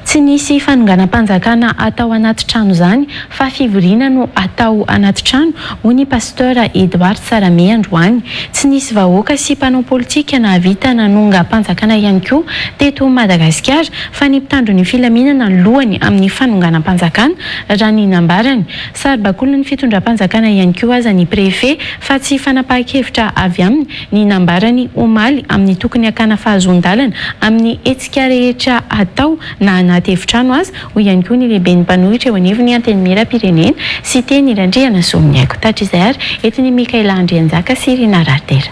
tsy nisy fanonganam-panjakana atao anaty trano zany fa fivoriana no atao anaty trano hoy ny pasteur Edouard Sarame androany. Tsy nisy vahoaka sy mpanao politika nahavita nanonga-panjakana ihany koa teto Madagasikara fa ny mpitandro ny filaminana lohany amin'ny fanonganam-panjakana raha ny nambarany. Saribakoly ny fitondram-panjakana ihany koa aza ny prefet fa tsy fanapahan-kevitra avy aminy ny nambarany omaly amin'ny tokony akana fahazon-dalana amin'ny hetsika rehetra atao na anaty efitrano aza hoy ihany koa ny lehiben'ny mpanohitra eo anivon'ny anteny miram-pirenena sy teny Irandriana Somiaiko. Tatrizay ary etiny Mikaela Andrianjaka sy Rina Rardera.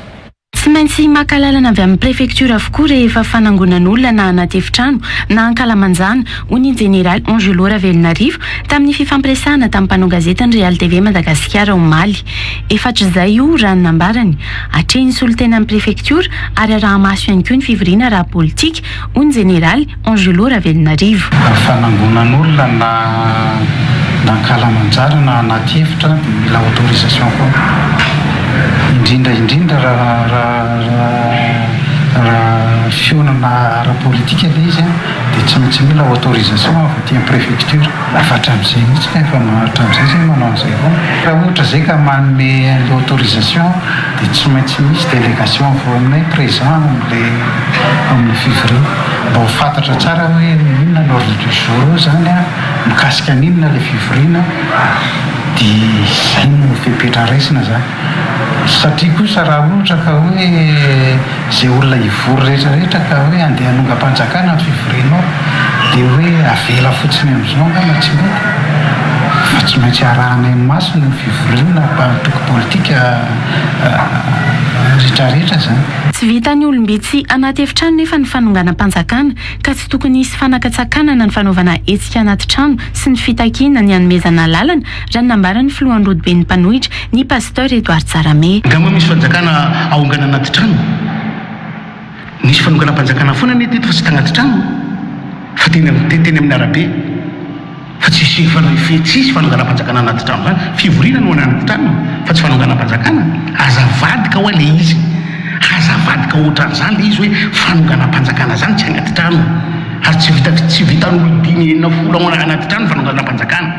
Tsy maintsy makalalana avy amin'ny prefektura avokoa rehefa fanangonan'olona na anaty efitrano na ankalamanjana hoy ny Général Angelo Ravelonarivo tamin'ny fifampiresahana tamin'ny mpanao gazetany Real TV Madagasikara omaly. Efatrizay io raha ny nambarany hatreny solitena amin'ny prefektura ary arahamaso ihany koa ny fivoriana raha politika hoy ny Général Angelo Ravelonarivo. Fanangonan'olona na ankalamanjana na anaty efitra mila autorisation koa. Indrindra raha fionana ara-politika ilay izy dia tsy maintsy mila autorisation avy aty amin'ny préfecture. Afatra amin'izay mihitsy ka efa hatramin'izay zay manao an'izay avao. Raha ohatra izay ka manome an'ilay autorisation dia tsy maintsy misy délégation avy aminay présent amin'ny fivoriana mba ho fantatra tsara hoe inona ny ordre du jour zany mikasika n'inona ilay fivoriana dia izay no fepetra raisina zany. Satria kosa raha ohatra ka hoe izay olona hivory rehetrarehetra ka hoe andeha hanonga-panjakana amin'ny fivorianao dia hoe avela fotsiny amin'izao angamba tsy mety fa tsy maintsy arahanay maso ny fivoriana mpanotoky politika rehetrarehetra zany. Tsy vita ny olombetsy anaty efitrano nefa ny fanonganam-panjakana ka tsy tokony hisy fanakatsakanana ny fanaovana hetsika anaty trano sy ny fitakiana ny hanomezana lalana raha ny nambaran'ny filohan-rodiben'ny mpanohitra ny pasteur Edouard Sarame. Angamba misy fanjakana ahongana anaty trano. Nisy fanonganam-panjakana foana ny teto fa tsy tagnaty trano fa teny amin'ny arabe fa tsisy fanonganam-panjakana anaty trano zany fivoriana no anaty trano fa tsy fanonganam-panjakana. Azavady ka ho le izy azavady ka ohatran'izany le izy hoe fanonganam-panjakana zany tsy anaty trano ary tsy vitan'olodimy enina folo anaty trano fanonganam-panjakana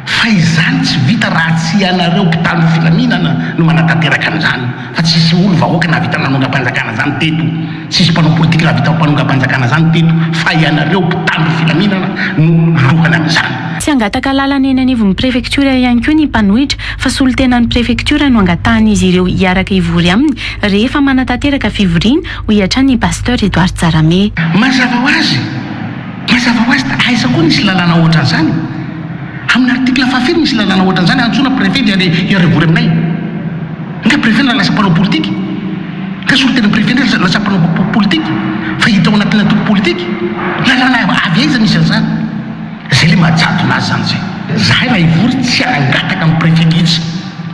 fa izany tsy vita raha tsy anareo mpitandro filaminana no manatanteraka an'izany fa tsisy olo vahoaka na vita nanonga-panjakana zany teto tsisy mpanao politika na vita mpanonga-panjakana zany teto fa ianareo mpitandro filaminana no lohany amin'izany. Tsy angataka lalana eny anivon'ny prefektura ihany koa ny mpanohitra fa solitenan'ny prefektura no angatahany ireo hiaraka hivory aminy rehefa manatanteraka fivoriana hoy hatrany pasteur Edouard Sarame. Mazava ho azy aiza koa nisy lalana ohatran'izany. Amin'ny article fafily misy lalana ohatran'izany antsoina préfet dia hiarivory aminay. Nga préfet na lasa mpanao politika ka solitenan'ny préfet lasa mpanao politika fa hita ao anatina toko politika lalana avy aiza misy an'izany. Zay le mahajadona azy zany zay. Zahay raha hivory tsy angataka amin'ny préfet mihitsy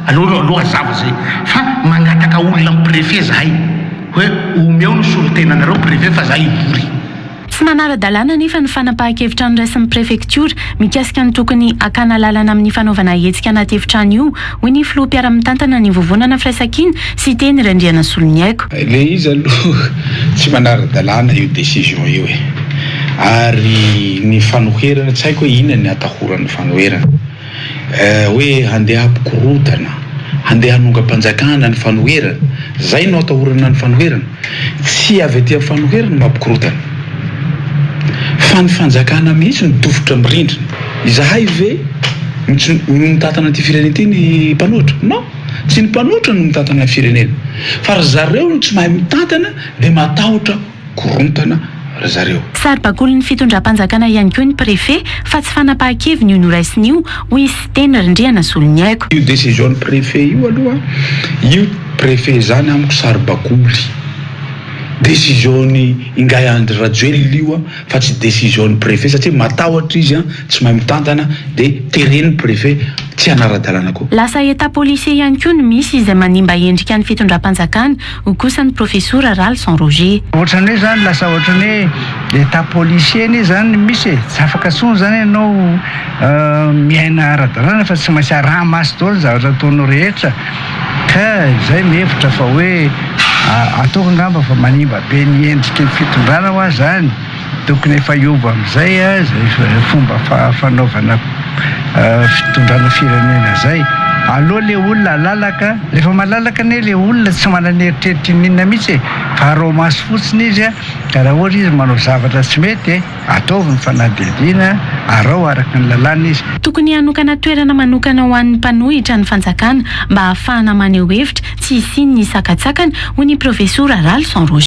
aloha zava zay fa mangataka olona amin'ny préfet zahay hoe omeo ny solitenanareo préfet fa zahay hivory. Tsy manara-dalàna nefa ny fanapahan-kevitra nyraisin'ny prefektura mikasika ny tokony akana lalana amin'ny fanaovana hetsika anaty efitrano io hoy ny filoha mpiara-mitantana ny vovonana firaisan-kina sy teny Randriana Soloniaiko. Le izy aloha tsy manara-dalàna io décision io e. Ary ny fanoherana tsy haiko hoe inona ny atahoran'ny fanoherana hoe handeha hampikorotana handeha hanonga-panjakana ny fanoherana zay no atahorana ny fanoherana tsy avy aty amin'ny fanoherana mampikorotana fa ny fanjakana mihitsy midofotra mirindrina. Izahay ve mitantana ty firenena ty ny mpanohitra? Non, tsy ny mpanohitra no mitantana ny firenena fa ry zareo no tsy mahay mitantana dia matahotra korontana ry zareo. Saribakoly ny fitondram-panjakana ihany koa ny préfet fa tsy fanapahan-keviny io noraisiny io hoy sy teny Randriana Soloniaiko. Io décision ny préfet io aloha io préfet zany amiko Saribakoly décision ny Ingay Andry Rajoelina io fa tsy décision ny préfet satria matahotra izy tsy mahay mitantana dia teren'ny préfet tsy anara-dalàna koa. Lasa état policier ihany koa no misy izay manimba endrika ny fitondram-panjakana ho kosa ny professeur Ralson Roger. Ohatrany hoe zany lasa ohatrany hoe état policier ny zany misy tsy afaka tsony zany ianao miaina ara-dalàna fa tsy maintsy araha maso daholo zavatra ataonao rehetra ka izay mihevitra fa hoe ataoko angamba fa manimba be ny endrika ny fitondrana ho azy zany tokony efa iova amin'izay a zay fomba fanaovana fitondrana firenena zay. Aloha le olona alalaka, rehefa malalaka anie le olona tsy manana eritreritra ninona mihitsy fa arao maso fotsiny izy a, ka raha ohatra izy manao zavatra tsy mety ataovy ny fanadihadiana, arao araka ny lalàna izy. Tokony hanokana toerana manokana ho an'ny mpanohitra ny fanjakana mba ahafahana maneho hevitra tsy isiany ny sakatsakany, hoy ny profesora Ralph Sanroge.